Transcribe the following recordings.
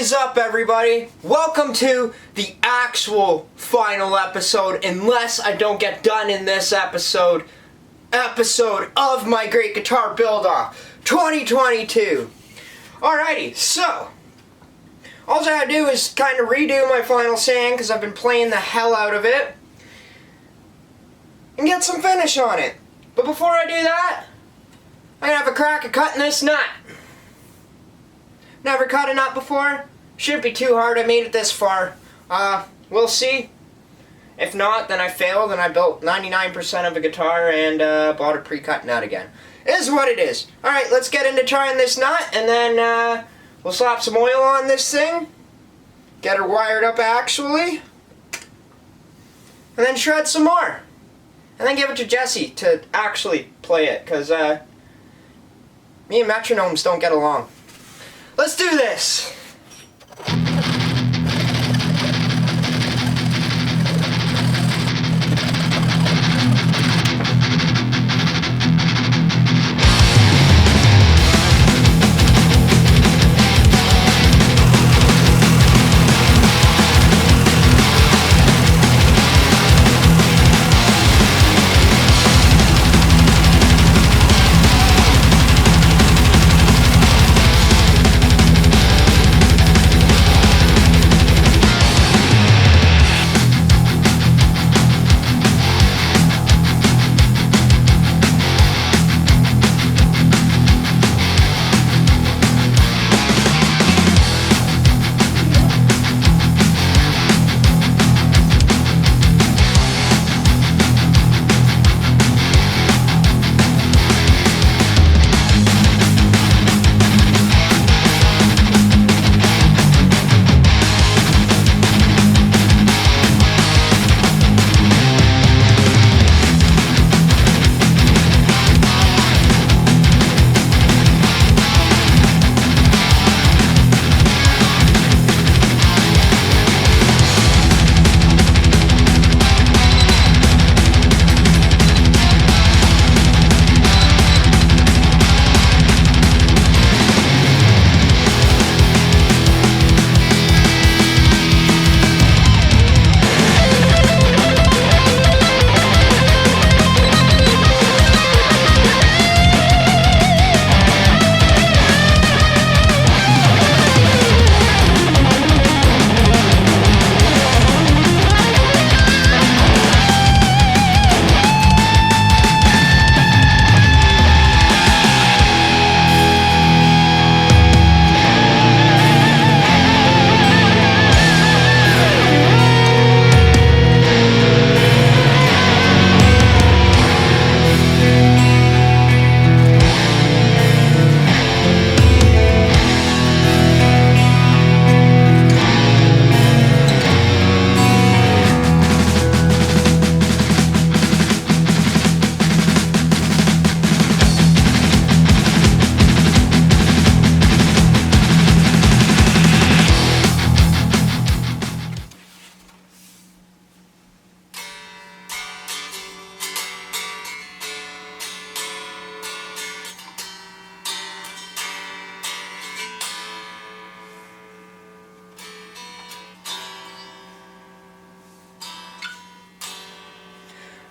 is up, everybody? Welcome to the actual final episode, unless I don't get done in this episode of my Great Guitar Build-Off 2022. Alrighty, so all I gotta do is kind of redo my final sand because I've been playing the hell out of it and get some finish on it. But before I do that, I'm gonna have a crack at cutting this nut. Never cut a nut before? Shouldn't be too hard. I made it this far. We'll see. If not, then I failed and I built 99% of a guitar and bought a pre-cut nut again. It is what it is. Alright, let's get into trying this nut and then we'll slap some oil on this thing. Get her wired up actually. And then shred some more. And then give it to Jesse to actually play it, because me and metronomes don't get along. Let's do this!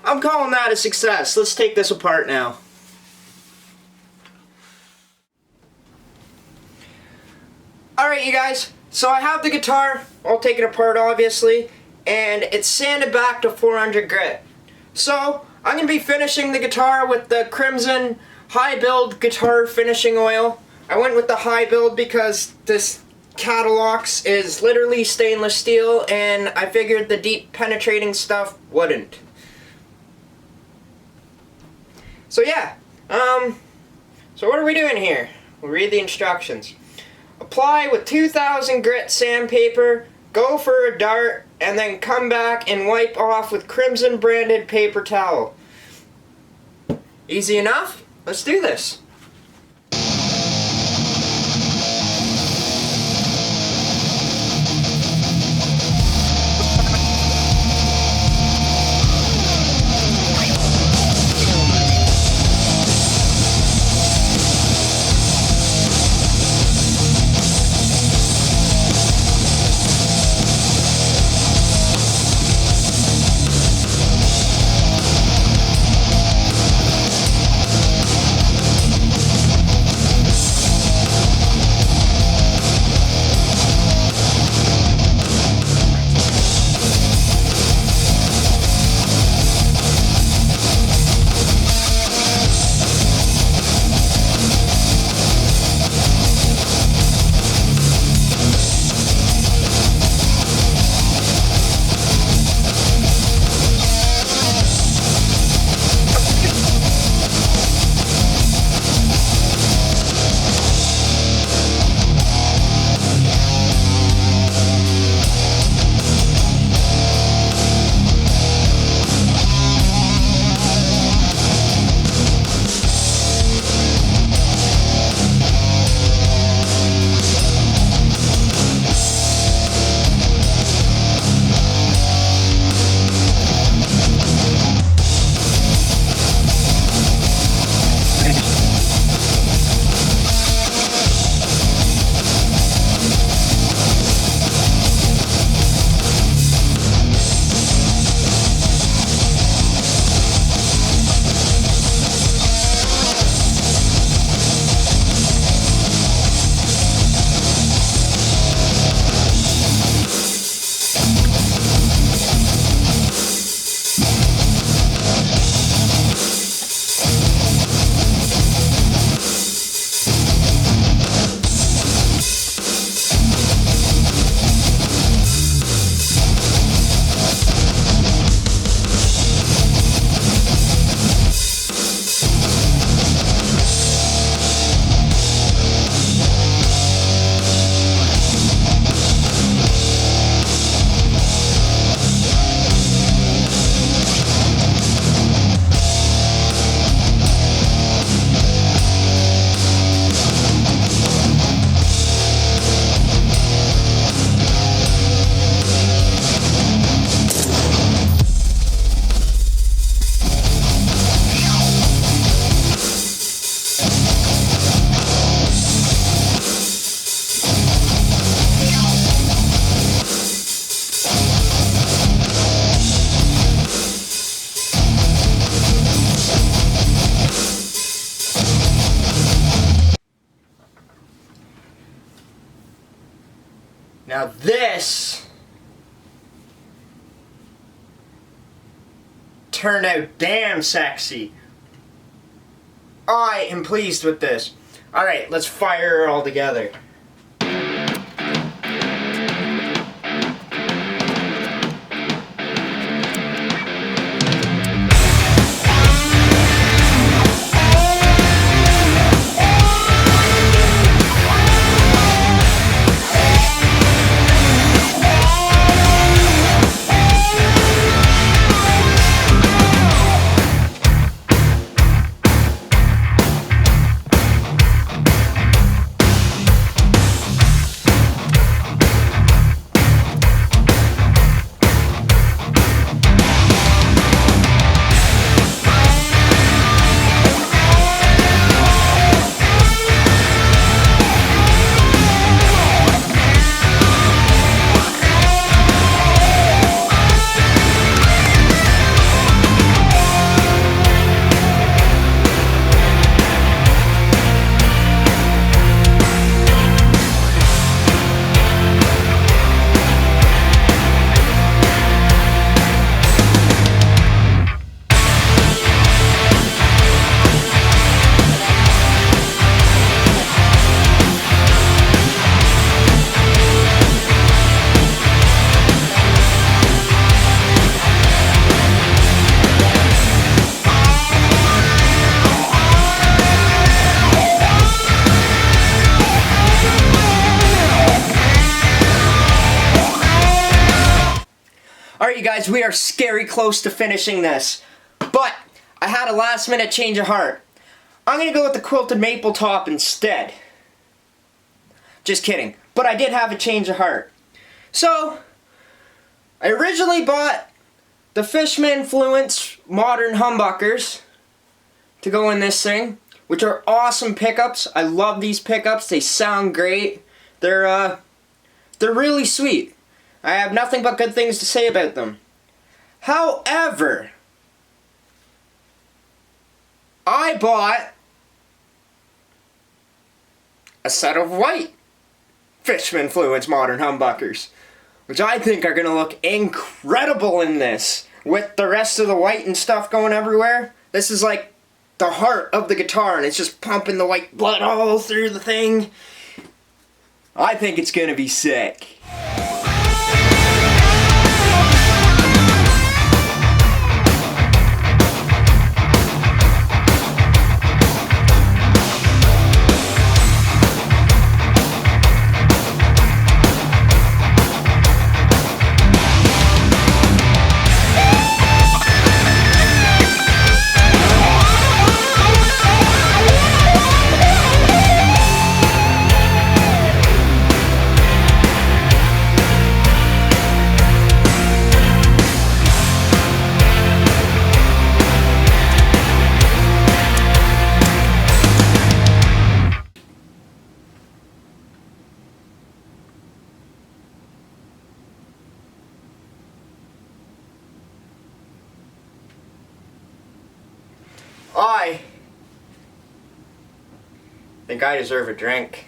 I'm calling that a success. Let's take this apart now. Alright, you guys, so I have the guitar, I'll take it apart obviously, and it's sanded back to 400 grit. So, I'm going to be finishing the guitar with the Crimson High Build Guitar Finishing Oil. I went with the High Build because this Catalog's is literally stainless steel, and I figured the deep penetrating stuff wouldn't. So yeah, so what are we doing here? We'll read the instructions. Apply with 2000 grit sandpaper, go for a dart, and then come back and wipe off with Crimson branded paper towel. Easy enough? Let's do this. Now this turned out damn sexy. I am pleased with this. Alright, let's fire it all together. Alright you guys, we are scary close to finishing this. But I had a last minute change of heart. I'm going to go with the quilted maple top instead. Just kidding. But I did have a change of heart. So, I originally bought the Fishman Fluence modern humbuckers to go in this thing, which are awesome pickups. I love these pickups. They sound great. They're really sweet. I have nothing but good things to say about them. However, I bought a set of white Fishman Fluence modern humbuckers, which I think are going to look incredible in this. With the rest of the white and stuff going everywhere, this is like the heart of the guitar, and it's just pumping the white blood all through the thing. I think it's going to be sick. I think I deserve a drink.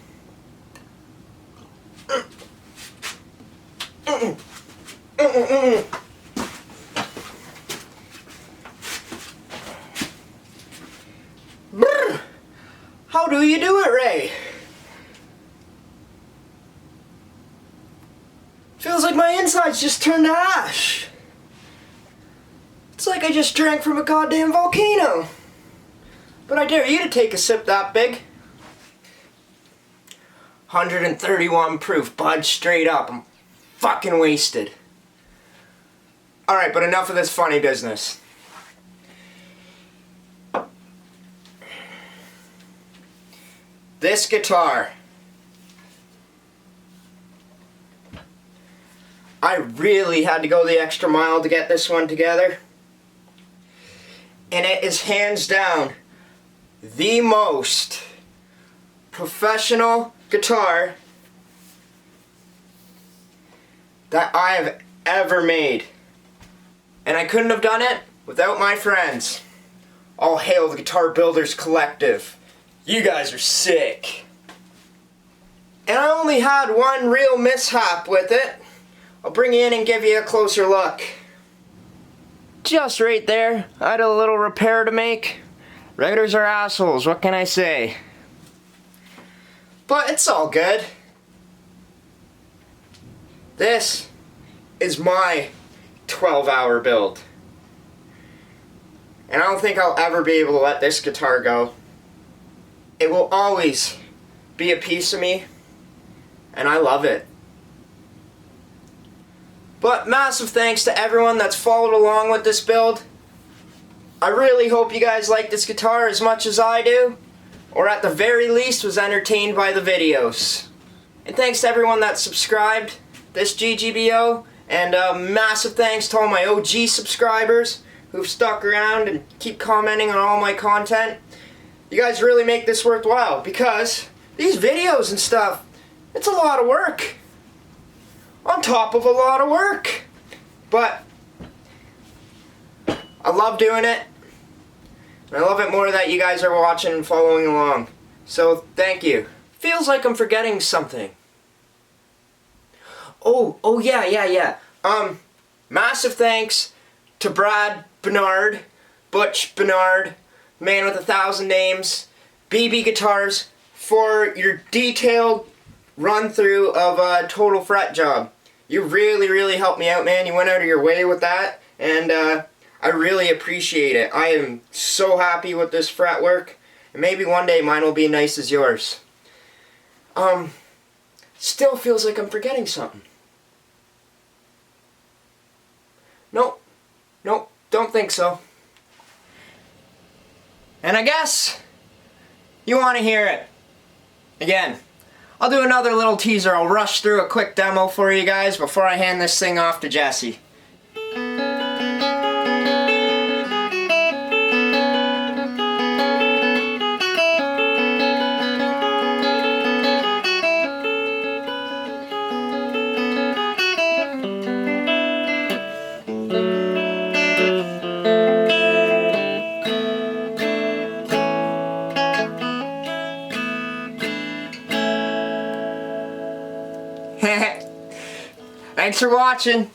How do you do it, Ray? Feels like my insides just turned to ash. It's like I just drank from a goddamn volcano. But I dare you to take a sip that big. 131 proof, bud, straight up. I'm fucking wasted. Alright, but enough of this funny business. This guitar, I really had to go the extra mile to get this one together. And it is hands down the most professional guitar that I have ever made. And I couldn't have done it without my friends. All hail the Guitar Builders Collective. You guys are sick. And I only had one real mishap with it. I'll bring you in and give you a closer look. Just right there, I had a little repair to make. Writers are assholes, what can I say? But it's all good. This is my 12-hour build. And I don't think I'll ever be able to let this guitar go. It will always be a piece of me, and I love it. But massive thanks to everyone that's followed along with this build. I really hope you guys like this guitar as much as I do, or at the very least was entertained by the videos. And thanks to everyone that subscribed this GGBO, and massive thanks to all my OG subscribers who've stuck around and keep commenting on all my content. You guys really make this worthwhile, because these videos and stuff, it's a lot of work. On top of a lot of work. But I love doing it. And I love it more that you guys are watching and following along. So thank you. Feels like I'm forgetting something. Oh yeah. Massive thanks to Brad Bernard, Butch Bernard, Man with 1,000 Names, BB Guitars, for your detailed run-through of a total fret job. You really helped me out, man. You went out of your way with that, and I really appreciate it. I am so happy with this fret work, and maybe one day mine will be nice as yours. Still feels like I'm forgetting something. Nope, don't think so. And I guess you want to hear it. Again, I'll do another little teaser. I'll rush through a quick demo for you guys before I hand this thing off to Jesse. Thanks for watching.